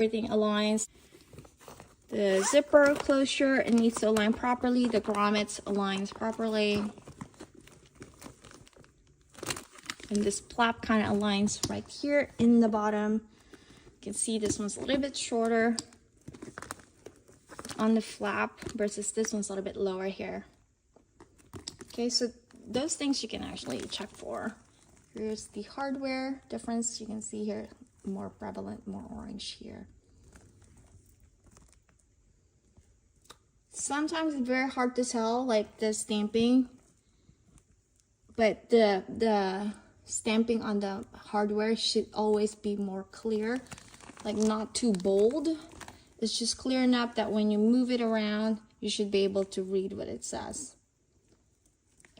Everything aligns. The zipper closure, it needs to align properly. The grommets aligns properly. And this flap kind of aligns right here in the bottom. You can see this one's a little bit shorter on the flap versus this one's a little bit lower here. Okay, so those things you can actually check for. Here's the hardware difference. You can see here, more prevalent, more orange here. Sometimes it's very hard to tell, like the stamping, but the stamping on the hardware should always be more clear, like not too bold. It's just clear enough that when you move it around, you should be able to read what it says.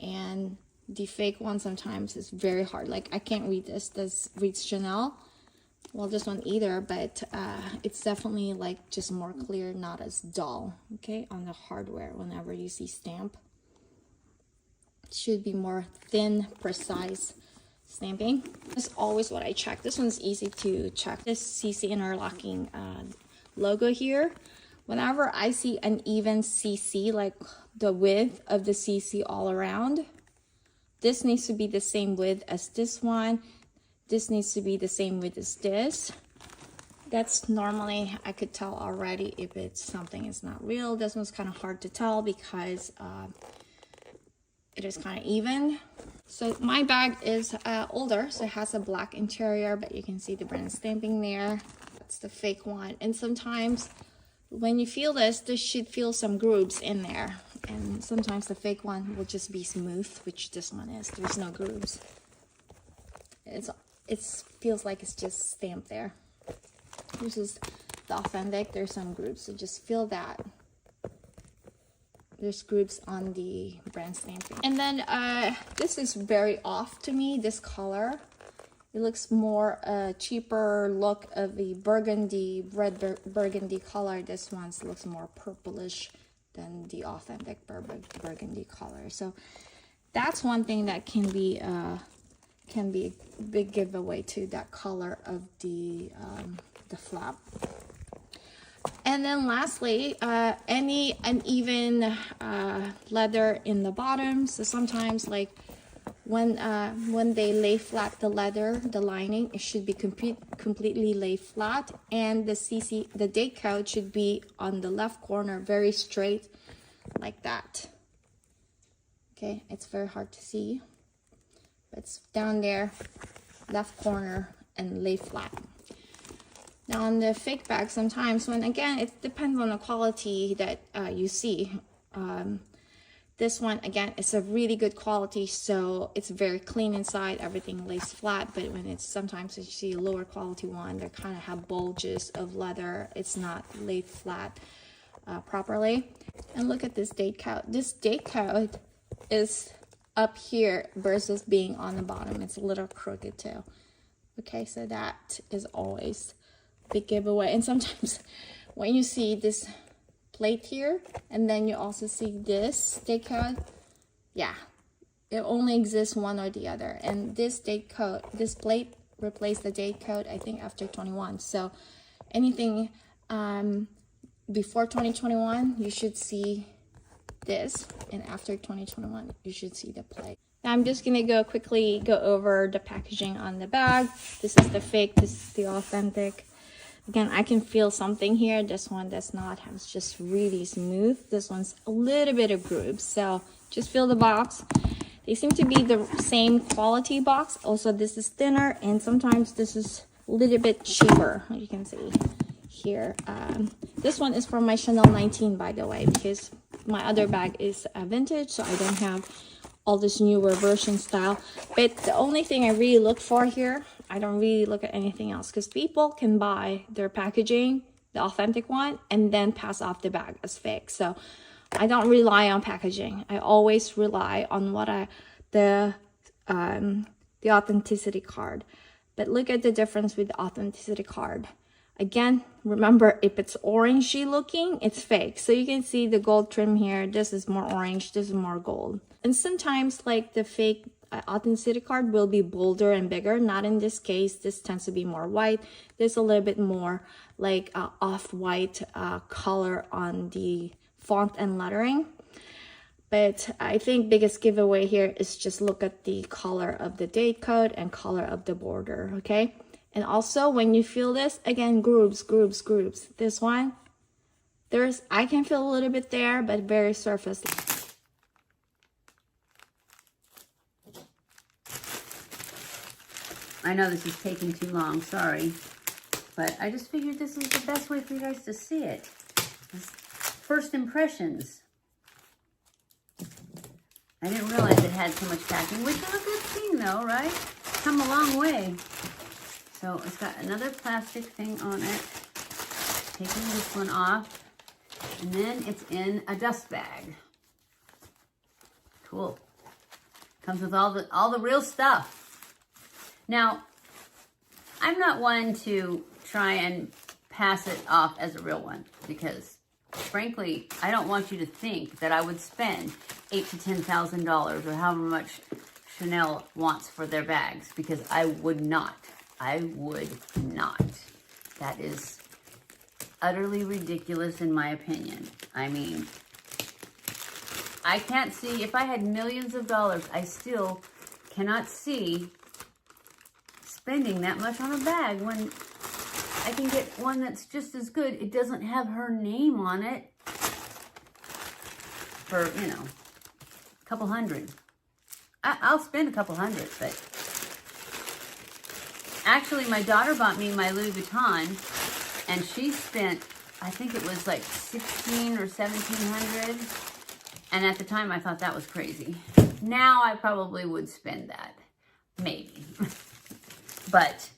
And the fake one sometimes is very hard. Like I can't read this. This reads Chanel. Well, this one either, but it's definitely like just more clear, not as dull. Okay, on the hardware, whenever you see stamp, it should be more thin, precise stamping. That's always what I check. This one's easy to check. This CC interlocking logo here. Whenever I see an even CC, like the width of the CC all around, this needs to be the same width as this one. This needs to be the same width as this. That's normally, I could tell already if it's something is not real. This one's kind of hard to tell because it is kind of even. So my bag is older, so it has a black interior, but you can see the brand stamping there. That's the fake one. And sometimes when you feel this should feel some grooves in there. And sometimes the fake one will just be smooth, which this one is. There's no grooves. It feels like it's just stamped there. This is the authentic. There's some grooves, so just feel that. There's grooves on the brand stamping. And then this is very off to me, this color. It looks more cheaper look of the burgundy, red burgundy color. This one looks more purplish than the authentic burgundy color. So that's one thing that can be a big giveaway to that color of the flap. And then lastly, any uneven leather in the bottom. So sometimes like when they lay flat the leather, the lining, it should be completely lay flat, and the date code should be on the left corner, very straight like that. Okay, it's very hard to see. It's down there, left corner, and lay flat. Now on the fake bag, sometimes when, again, it depends on the quality that you see. This one, again, it's a really good quality, so it's very clean inside, everything lays flat. But when it's, sometimes you see a lower quality one, they kind of have bulges of leather. It's not laid flat properly. And look at this date code. This date code is up here versus being on the bottom. It's a little crooked too. Okay, so that is always a big giveaway. And sometimes when you see this plate here, and then you also see this date code, yeah, it only exists one or the other. And this date code, this plate replaced the date code, I think, after 21. So anything before 2021, you should see this, and after 2021 you should see the plate. Now I'm just gonna quickly go over the packaging on the bag. This is the fake, this is the authentic. Again, I can feel something here. This one does not. It's just really smooth. This one's a little bit of grooves, so just feel the box. They seem to be the same quality box. Also, this is thinner, and sometimes this is a little bit cheaper, you can see here. This one is from my Chanel 19, by the way, because my other bag is vintage, so I don't have all this newer version style. But the only thing I really look for here, I don't really look at anything else, because people can buy their packaging, the authentic one, and then pass off the bag as fake. So I don't rely on packaging. I always rely on what the authenticity card. But look at the difference with the authenticity card. Again, remember, if it's orangey looking, it's fake. So you can see the gold trim here. This is more orange, this is more gold. And sometimes like the fake authenticity card will be bolder and bigger. Not in this case. This tends to be more white. This a little bit more like off-white color on the font and lettering. But I think biggest giveaway here is just look at the color of the date code and color of the border, okay? And also when you feel this, again, grooves. This one, I can feel a little bit there, but very surface. I know this is taking too long, sorry. But I just figured this was the best way for you guys to see it. First impressions. I didn't realize it had so much packing, which is a good thing though, right? Come a long way. So it's got another plastic thing on it. Taking this one off. And then it's in a dust bag. Cool. Comes with all the real stuff. Now, I'm not one to try and pass it off as a real one because, frankly, I don't want you to think that I would spend $8,000 to $10,000 or however much Chanel wants for their bags, because I would not. I would not. That is utterly ridiculous in my opinion. I mean, I can't see, if I had millions of dollars, I still cannot see spending that much on a bag when I can get one that's just as good. It doesn't have her name on it for, you know, a couple hundred. I'll spend a couple hundred, but actually my daughter bought me my Louis Vuitton and she spent, I think it was like $1,600 or $1,700. And at the time I thought that was crazy. Now I probably would spend that, maybe. But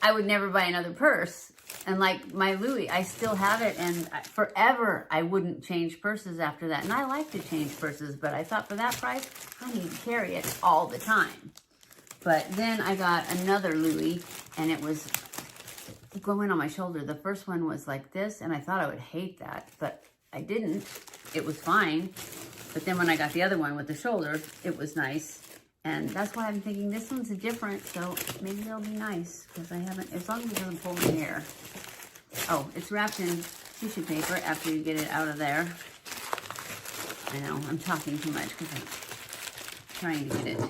I would never buy another purse. And like my Louis, I still have it, and forever I wouldn't change purses after that. And I like to change purses, but I thought for that price, I need to carry it all the time. But then I got another Louis, and it was going on my shoulder. The first one was like this, and I thought I would hate that, but I didn't. It was fine. But then when I got the other one with the shoulder, it was nice. And that's why I'm thinking this one's different, so maybe it'll be nice, because I haven't, as long as it doesn't pull my hair. Oh, it's wrapped in tissue paper after you get it out of there. I know, I'm talking too much because I'm trying to get it.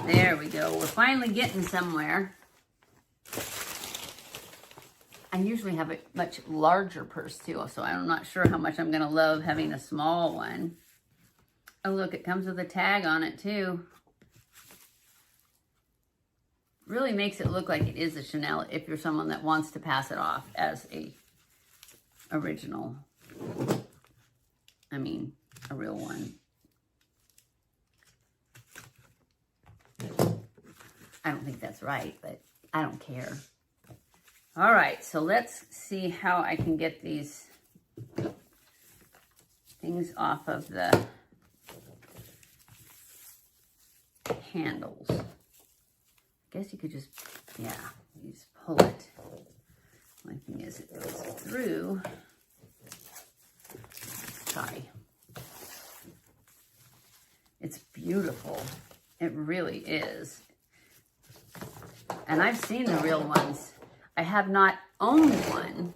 There we go. We're finally getting somewhere. I usually have a much larger purse too, so I'm not sure how much I'm going to love having a small one. Oh, look, it comes with a tag on it, too. Really makes it look like it is a Chanel if you're someone that wants to pass it off as a original. I mean, a real one. I don't think that's right, but I don't care. All right, so let's see how I can get these things off of the handles. I guess you could just, yeah, you just pull it. My thing is, it goes through. Sorry. It's beautiful. It really is. And I've seen the real ones. I have not owned one,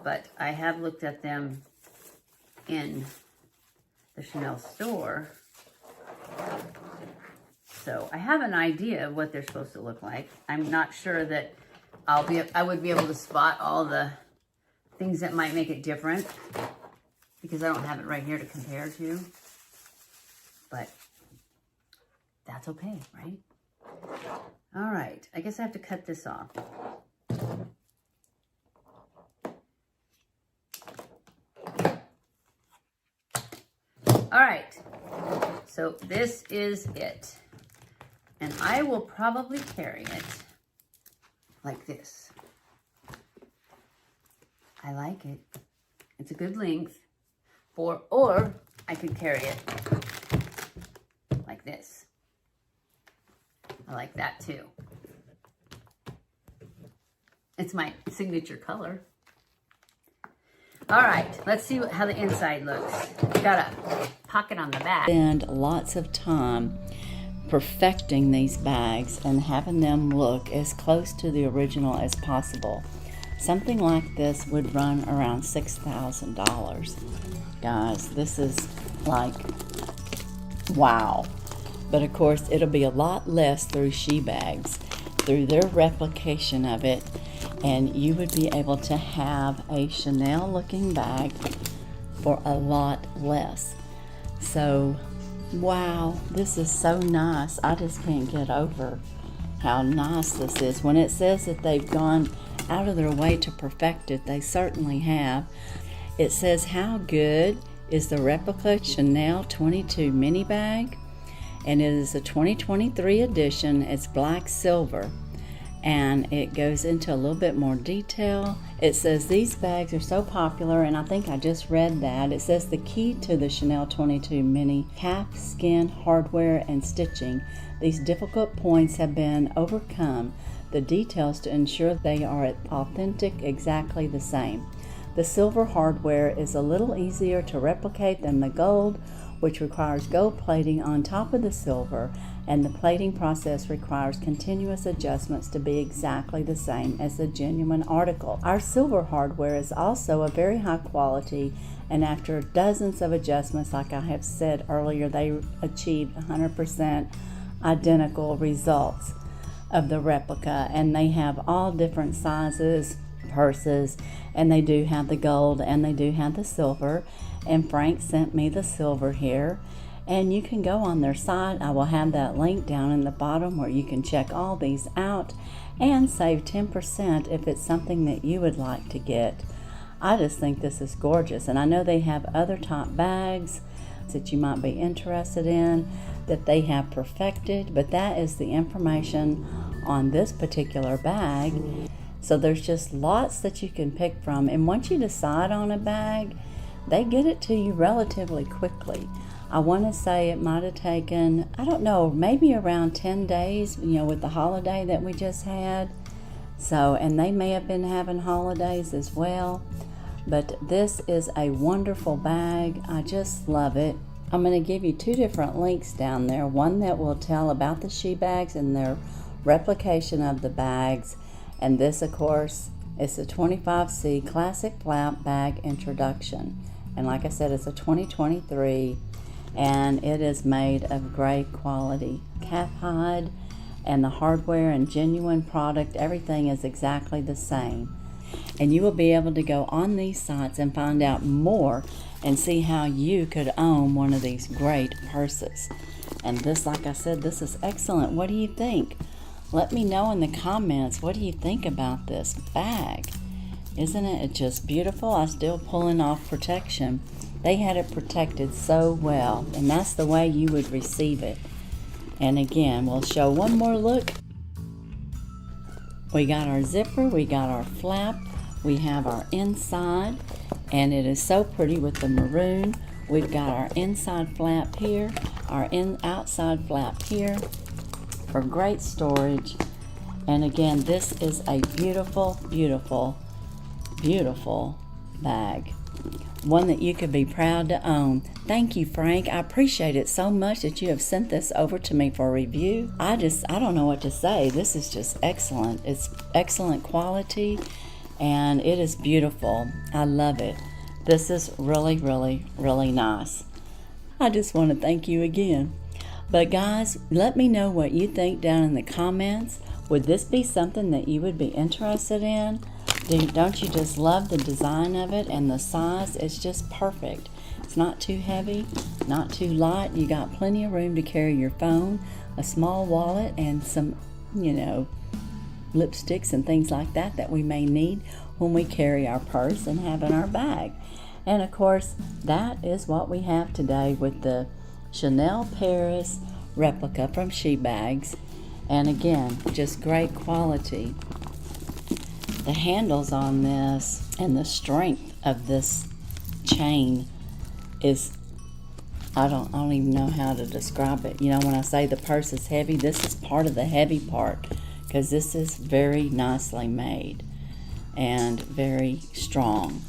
but I have looked at them in the Chanel store. So I have an idea of what they're supposed to look like. I'm not sure that I would be able to spot all the things that might make it different, because I don't have it right here to compare to. But that's okay, right? All right, I guess I have to cut this off. All right, so this is it. And I will probably carry it like this. I like it. It's a good length. Or I could carry it like this. I like that too. It's my signature color. All right, let's see how the inside looks. Got a pocket on the back. Spend lots of time perfecting these bags and having them look as close to the original as possible. Something like this would run around $6,000. Guys, this is like, wow. But of course, it'll be a lot less through Shebags, through their replication of it, and you would be able to have a Chanel looking bag for a lot less. So, wow, this is so nice. I just can't get over how nice this is. When it says that they've gone out of their way to perfect it, they certainly have. It says, how good is the replica Chanel 22 mini bag? And it is a 2023 edition. It's black silver, and it goes into a little bit more detail. It says these bags are so popular, and I think I just read that. It says the key to the Chanel 22 mini: calf skin, hardware, and stitching. These difficult points have been overcome. The details to ensure they are authentic, exactly the same. The silver hardware is a little easier to replicate than the gold, which requires gold plating on top of the silver, and the plating process requires continuous adjustments to be exactly the same as the genuine article. Our silver hardware is also a very high quality, and after dozens of adjustments, like I have said earlier, they achieved 100% identical results of the replica, and they have all different sizes purses, and they do have the gold and they do have the silver, and Frank sent me the silver here, and you can go on their site. I will have that link down in the bottom where you can check all these out and save 10% if it's something that you would like to get. I just think this is gorgeous, and I know they have other top bags that you might be interested in that they have perfected, but that is the information on this particular bag. So there's just lots that you can pick from, and once you decide on a bag, they get it to you relatively quickly. I want to say it might have taken, I don't know, maybe around 10 days, with the holiday that we just had. So, and they may have been having holidays as well, but this is a wonderful bag. I just love it. I'm going to give you two different links down there, one that will tell about the Shebags and their replication of the bags, and this, of course, is the 25C Classic Flap Bag Introduction. And like I said, it's a 2023, and it is made of great quality calf hide, and the hardware and genuine product, everything is exactly the same. And you will be able to go on these sites and find out more and see how you could own one of these great purses. And this, like I said, this is excellent. What do you think? Let me know in the comments, what do you think about this bag? Isn't it just beautiful? I'm still pulling off protection. They had it protected so well, and that's the way you would receive it. And again, we'll show one more look. We got our zipper, we got our flap, we have our inside, and it is so pretty with the maroon. We've got our inside flap here, our outside flap here for great storage. And again, this is a beautiful, beautiful, beautiful bag. One that you could be proud to own. Thank you, Frank. I appreciate it so much that you have sent this over to me for review. I don't know what to say. This is just excellent. It's excellent quality, and it is beautiful. I love it. This is really, really, really nice. I just want to thank you again. But guys, let me know what you think down in the comments. Would this be something that you would be interested in? Don't you just love the design of it, and the size is just perfect. It's not too heavy, not too light. You got plenty of room to carry your phone, a small wallet, and some, lipsticks and things like that that we may need when we carry our purse and have in our bag. And of course, that is what we have today with the Chanel Paris replica from Shebags. And again, just great quality. The handles on this and the strength of this chain is, I don't even know how to describe it. When I say the purse is heavy, this is part of the heavy part, because this is very nicely made and very strong.